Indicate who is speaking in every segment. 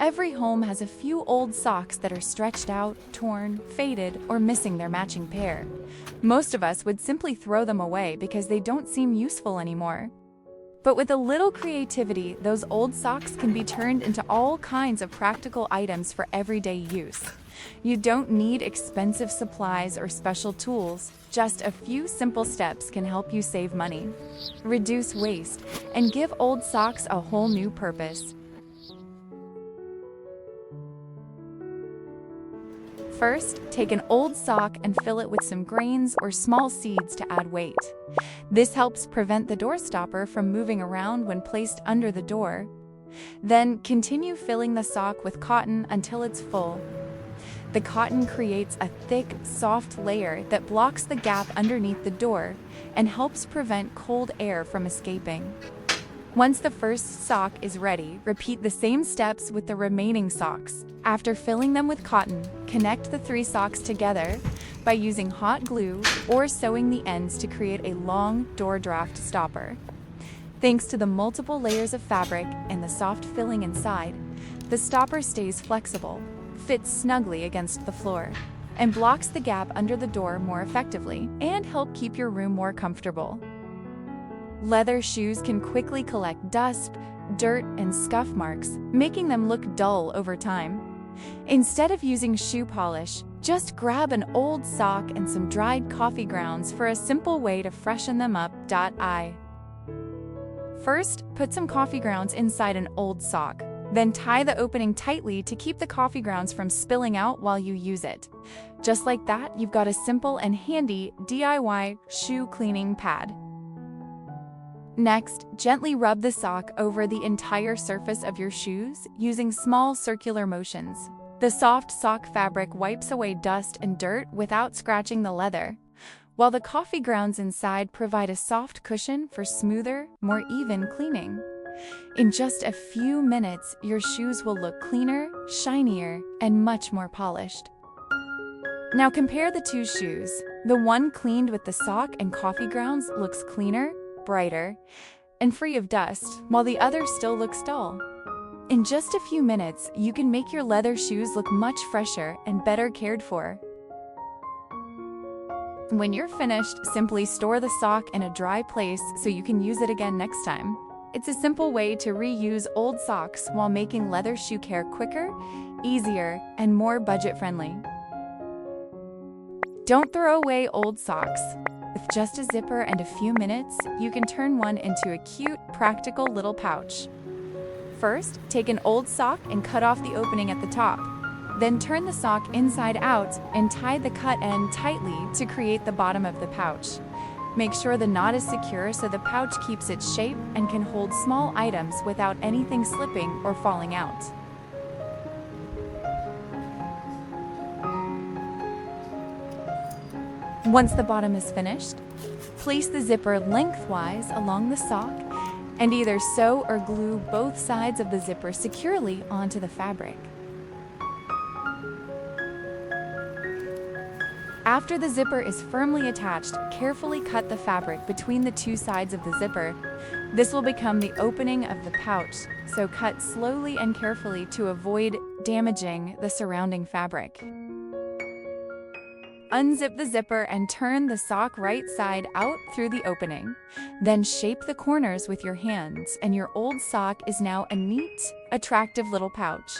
Speaker 1: Every home has a few old socks that are stretched out, torn, faded, or missing their matching pair. Most of us would simply throw them away because they don't seem useful anymore. But with a little creativity, those old socks can be turned into all kinds of practical items for everyday use. You don't need expensive supplies or special tools. Just a few simple steps can help you save money, reduce waste, and give old socks a whole new purpose. First, take an old sock and fill it with some grains or small seeds to add weight. This helps prevent the door stopper from moving around when placed under the door. Then, continue filling the sock with cotton until it's full. The cotton creates a thick, soft layer that blocks the gap underneath the door and helps prevent cold air from escaping. Once the first sock is ready, repeat the same steps with the remaining socks. After filling them with cotton, connect the 3 socks together by using hot glue or sewing the ends to create a long door draft stopper. Thanks to the multiple layers of fabric and the soft filling inside, the stopper stays flexible, fits snugly against the floor, and blocks the gap under the door more effectively and help keep your room more comfortable. Leather shoes can quickly collect dust, dirt, and scuff marks, making them look dull over time. Instead of using shoe polish, just grab an old sock and some dried coffee grounds for a simple way to freshen them up. First, put some coffee grounds inside an old sock. Then tie the opening tightly to keep the coffee grounds from spilling out while you use it. Just like that, you've got a simple and handy DIY shoe cleaning pad. Next, gently rub the sock over the entire surface of your shoes using small circular motions. The soft sock fabric wipes away dust and dirt without scratching the leather, while the coffee grounds inside provide a soft cushion for smoother, more even cleaning. In just a few minutes, your shoes will look cleaner, shinier, and much more polished. Now compare the 2 shoes. The one cleaned with the sock and coffee grounds looks cleaner, brighter, and free of dust, while the other still looks dull. In just a few minutes, you can make your leather shoes look much fresher and better cared for. When you're finished, simply store the sock in a dry place so you can use it again next time. It's a simple way to reuse old socks while making leather shoe care quicker, easier, and more budget-friendly. Don't throw away old socks. With just a zipper and a few minutes, you can turn one into a cute, practical little pouch. First, take an old sock and cut off the opening at the top. Then turn the sock inside out and tie the cut end tightly to create the bottom of the pouch. Make sure the knot is secure so the pouch keeps its shape and can hold small items without anything slipping or falling out. Once the bottom is finished, place the zipper lengthwise along the sock and either sew or glue both sides of the zipper securely onto the fabric. After the zipper is firmly attached, carefully cut the fabric between the 2 sides of the zipper. This will become the opening of the pouch, so cut slowly and carefully to avoid damaging the surrounding fabric. Unzip the zipper and turn the sock right side out through the opening. Then shape the corners with your hands, and your old sock is now a neat, attractive little pouch.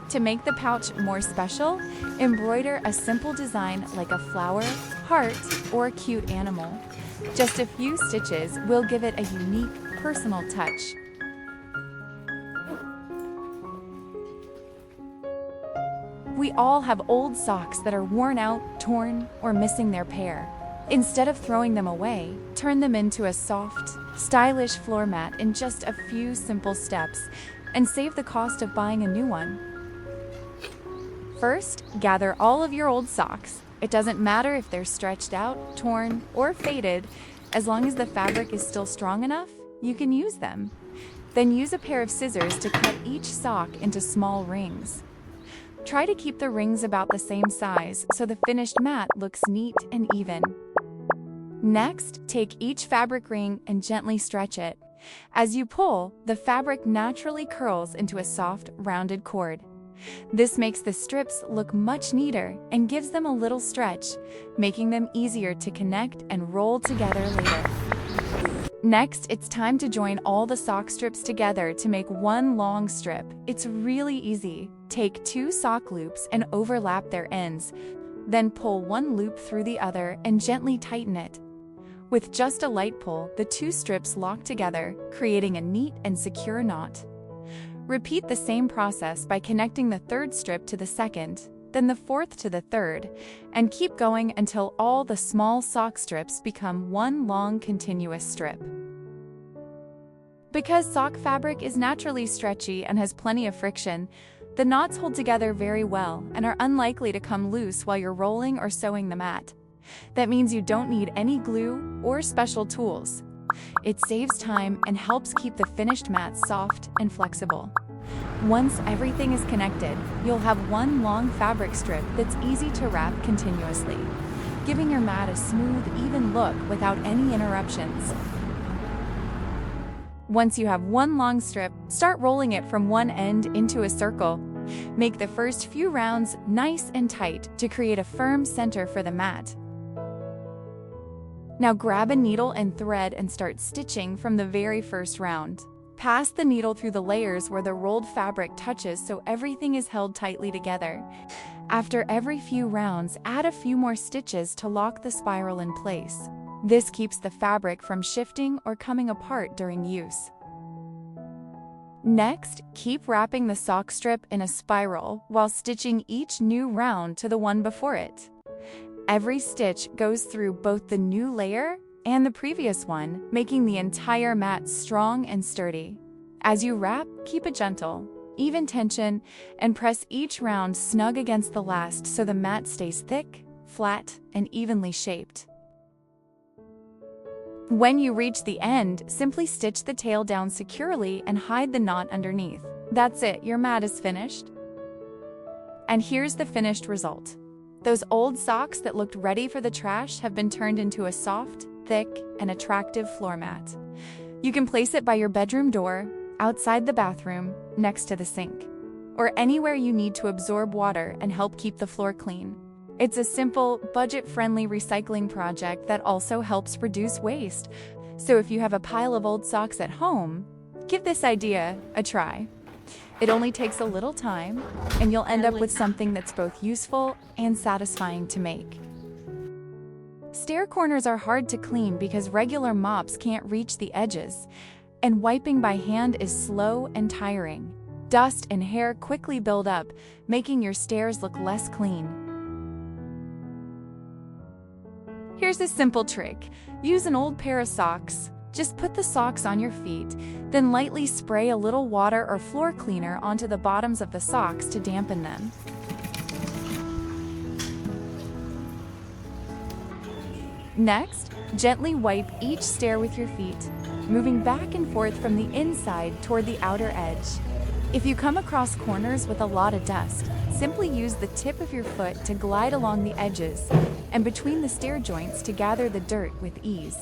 Speaker 1: To make the pouch more special, embroider a simple design like a flower, heart, or a cute animal. Just a few stitches will give it a unique, personal touch. We all have old socks that are worn out, torn, or missing their pair. Instead of throwing them away, turn them into a soft, stylish floor mat in just a few simple steps and save the cost of buying a new one. First, gather all of your old socks. It doesn't matter if they're stretched out, torn, or faded. As long as the fabric is still strong enough, you can use them. Then use a pair of scissors to cut each sock into small rings. Try to keep the rings about the same size so the finished mat looks neat and even. Next, take each fabric ring and gently stretch it. As you pull, the fabric naturally curls into a soft, rounded cord. This makes the strips look much neater and gives them a little stretch, making them easier to connect and roll together later. Next, it's time to join all the sock strips together to make one long strip. It's really easy. Take 2 sock loops and overlap their ends. Then pull one loop through the other and gently tighten it. With just a light pull, the 2 strips lock together, creating a neat and secure knot. Repeat the same process by connecting the 3rd strip to the 2nd, then the 4th to the 3rd, and keep going until all the small sock strips become one long continuous strip. Because sock fabric is naturally stretchy and has plenty of friction, the knots hold together very well and are unlikely to come loose while you're rolling or sewing the mat. That means you don't need any glue or special tools. It saves time and helps keep the finished mat soft and flexible. Once everything is connected, you'll have one long fabric strip that's easy to wrap continuously, giving your mat a smooth, even look without any interruptions. Once you have one long strip, start rolling it from one end into a circle. Make the first few rounds nice and tight to create a firm center for the mat. Now grab a needle and thread and start stitching from the very first round. Pass the needle through the layers where the rolled fabric touches so everything is held tightly together. After every few rounds, add a few more stitches to lock the spiral in place. This keeps the fabric from shifting or coming apart during use. Next, keep wrapping the sock strip in a spiral while stitching each new round to the one before it. Every stitch goes through both the new layer and the previous one, making the entire mat strong and sturdy. As you wrap, keep a gentle, even tension and press each round snug against the last so the mat stays thick, flat, and evenly shaped. When you reach the end, simply stitch the tail down securely and hide the knot underneath. That's it, your mat is finished. And here's the finished result. Those old socks that looked ready for the trash have been turned into a soft, thick, and attractive floor mat. You can place it by your bedroom door, outside the bathroom, next to the sink, or anywhere you need to absorb water and help keep the floor clean. It's a simple, budget-friendly recycling project that also helps reduce waste. So if you have a pile of old socks at home, give this idea a try. It only takes a little time, and you'll end up with something that's both useful and satisfying to make. Stair corners are hard to clean because regular mops can't reach the edges, and wiping by hand is slow and tiring. Dust and hair quickly build up, making your stairs look less clean. Here's a simple trick. Use an old pair of socks. Just put the socks on your feet, then lightly spray a little water or floor cleaner onto the bottoms of the socks to dampen them. Next, gently wipe each stair with your feet, moving back and forth from the inside toward the outer edge. If you come across corners with a lot of dust, simply use the tip of your foot to glide along the edges and between the stair joints to gather the dirt with ease.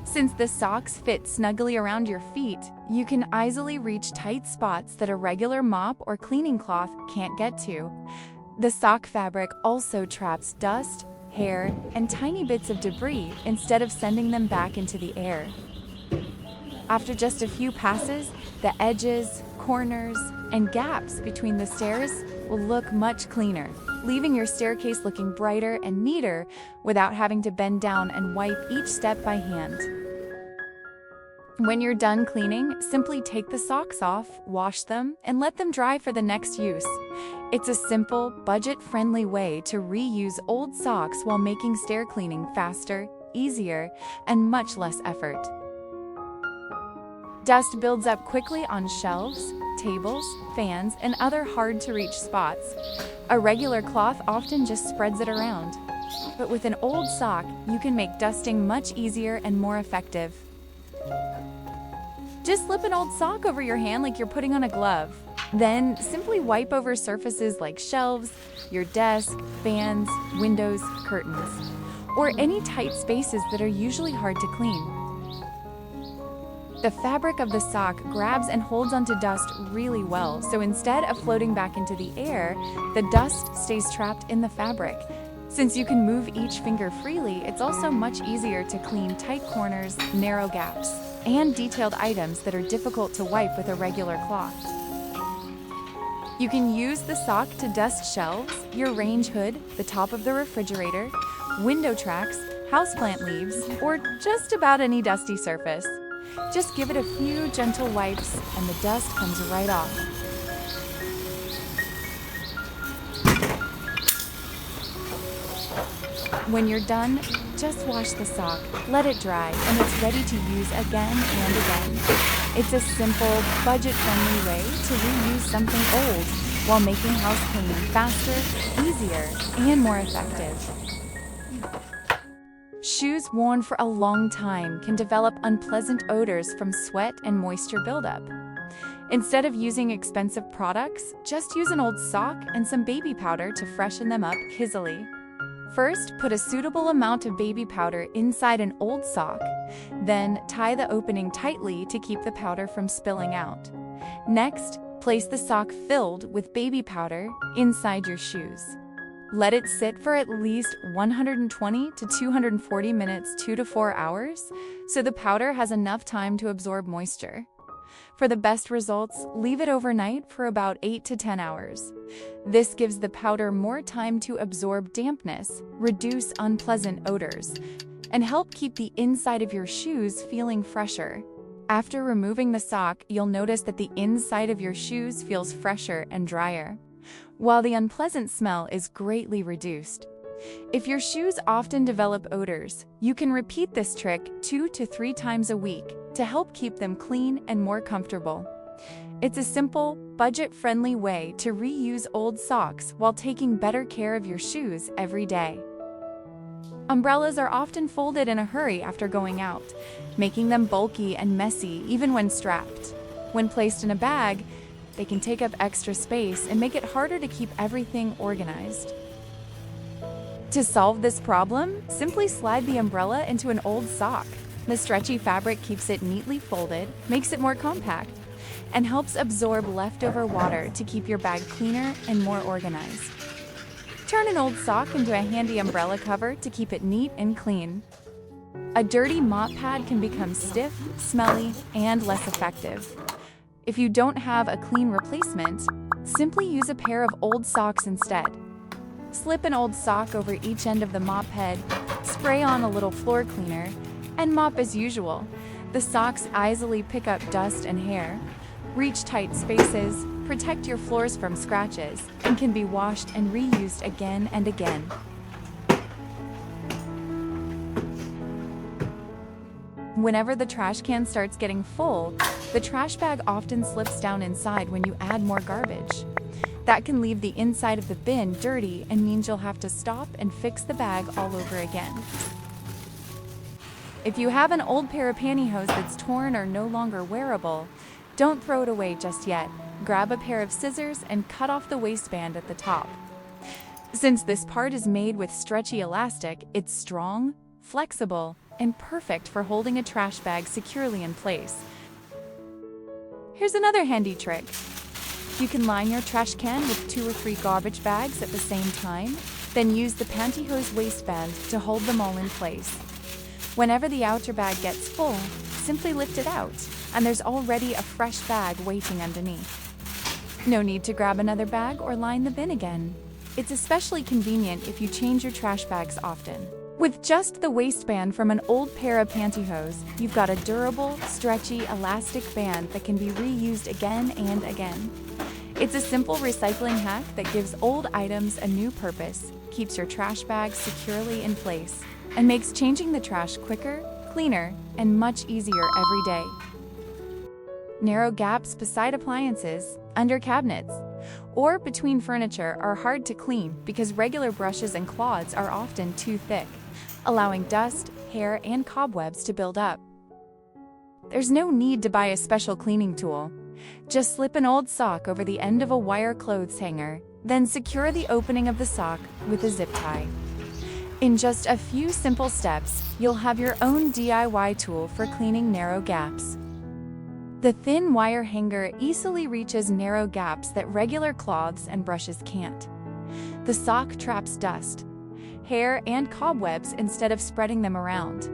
Speaker 1: Since the socks fit snugly around your feet, you can easily reach tight spots that a regular mop or cleaning cloth can't get to. The sock fabric also traps dust, hair, and tiny bits of debris instead of sending them back into the air. After just a few passes, the edges, corners, and gaps between the stairs will look much cleaner, leaving your staircase looking brighter and neater without having to bend down and wipe each step by hand. When you're done cleaning, simply take the socks off, wash them, and let them dry for the next use. It's a simple, budget-friendly way to reuse old socks while making stair cleaning faster, easier, and much less effort. Dust builds up quickly on shelves, tables, fans, and other hard-to-reach spots. A regular cloth often just spreads it around. But with an old sock, you can make dusting much easier and more effective. Just slip an old sock over your hand like you're putting on a glove. Then simply wipe over surfaces like shelves, your desk, fans, windows, curtains, or any tight spaces that are usually hard to clean. The fabric of the sock grabs and holds onto dust really well, so instead of floating back into the air, the dust stays trapped in the fabric. Since you can move each finger freely, it's also much easier to clean tight corners, narrow gaps, and detailed items that are difficult to wipe with a regular cloth. You can use the sock to dust shelves, your range hood, the top of the refrigerator, window tracks, houseplant leaves, or just about any dusty surface. Just give it a few gentle wipes and the dust comes right off. When you're done, just wash the sock, let it dry, and it's ready to use again and again. It's a simple, budget-friendly way to reuse something old while making house cleaning faster, easier, and more effective. Shoes worn for a long time can develop unpleasant odors from sweat and moisture buildup. Instead of using expensive products, just use an old sock and some baby powder to freshen them up easily. First, put a suitable amount of baby powder inside an old sock. Then, tie the opening tightly to keep the powder from spilling out. Next, place the sock filled with baby powder inside your shoes. Let it sit for at least 120 to 240 minutes, 2 to 4 hours, so the powder has enough time to absorb moisture. For the best results, leave it overnight for about 8 to 10 hours. This gives the powder more time to absorb dampness, reduce unpleasant odors, and help keep the inside of your shoes feeling fresher. After removing the sock, you'll notice that the inside of your shoes feels fresher and drier, while the unpleasant smell is greatly reduced. If your shoes often develop odors, you can repeat this trick 2 to 3 times a week to help keep them clean and more comfortable. It's a simple, budget-friendly way to reuse old socks while taking better care of your shoes every day. Umbrellas are often folded in a hurry after going out, making them bulky and messy even when strapped. When placed in a bag, they can take up extra space and make it harder to keep everything organized. To solve this problem, simply slide the umbrella into an old sock. The stretchy fabric keeps it neatly folded, makes it more compact, and helps absorb leftover water to keep your bag cleaner and more organized. Turn an old sock into a handy umbrella cover to keep it neat and clean. A dirty mop pad can become stiff, smelly, and less effective. If you don't have a clean replacement, simply use a pair of old socks instead. Slip an old sock over each end of the mop head, spray on a little floor cleaner, and mop as usual. The socks easily pick up dust and hair, reach tight spaces, protect your floors from scratches, and can be washed and reused again and again. Whenever the trash can starts getting full, the trash bag often slips down inside when you add more garbage. That can leave the inside of the bin dirty and means you'll have to stop and fix the bag all over again. If you have an old pair of pantyhose that's torn or no longer wearable, don't throw it away just yet. Grab a pair of scissors and cut off the waistband at the top. Since this part is made with stretchy elastic, it's strong, flexible, and perfect for holding a trash bag securely in place. Here's another handy trick. You can line your trash can with 2 or 3 garbage bags at the same time, then use the pantyhose waistband to hold them all in place. Whenever the outer bag gets full, simply lift it out, and there's already a fresh bag waiting underneath. No need to grab another bag or line the bin again. It's especially convenient if you change your trash bags often. With just the waistband from an old pair of pantyhose, you've got a durable, stretchy, elastic band that can be reused again and again. It's a simple recycling hack that gives old items a new purpose, keeps your trash bag securely in place, and makes changing the trash quicker, cleaner, and much easier every day. Narrow gaps beside appliances, under cabinets, or between furniture are hard to clean because regular brushes and cloths are often too thick, allowing dust, hair, and cobwebs to build up. There's no need to buy a special cleaning tool. Just slip an old sock over the end of a wire clothes hanger, then secure the opening of the sock with a zip tie. In just a few simple steps, you'll have your own DIY tool for cleaning narrow gaps. The thin wire hanger easily reaches narrow gaps that regular cloths and brushes can't. The sock traps dust, hair, and cobwebs instead of spreading them around.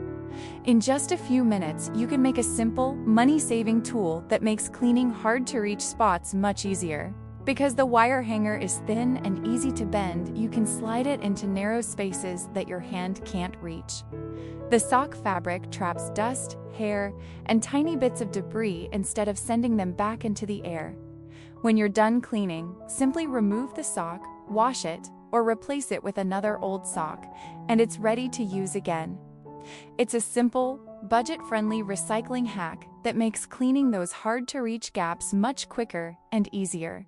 Speaker 1: In just a few minutes, you can make a simple, money-saving tool that makes cleaning hard-to-reach spots much easier. Because the wire hanger is thin and easy to bend, you can slide it into narrow spaces that your hand can't reach. The sock fabric traps dust, hair, and tiny bits of debris instead of sending them back into the air. When you're done cleaning, simply remove the sock, wash it, or replace it with another old sock, and it's ready to use again. It's a simple, budget-friendly recycling hack that makes cleaning those hard-to-reach gaps much quicker and easier.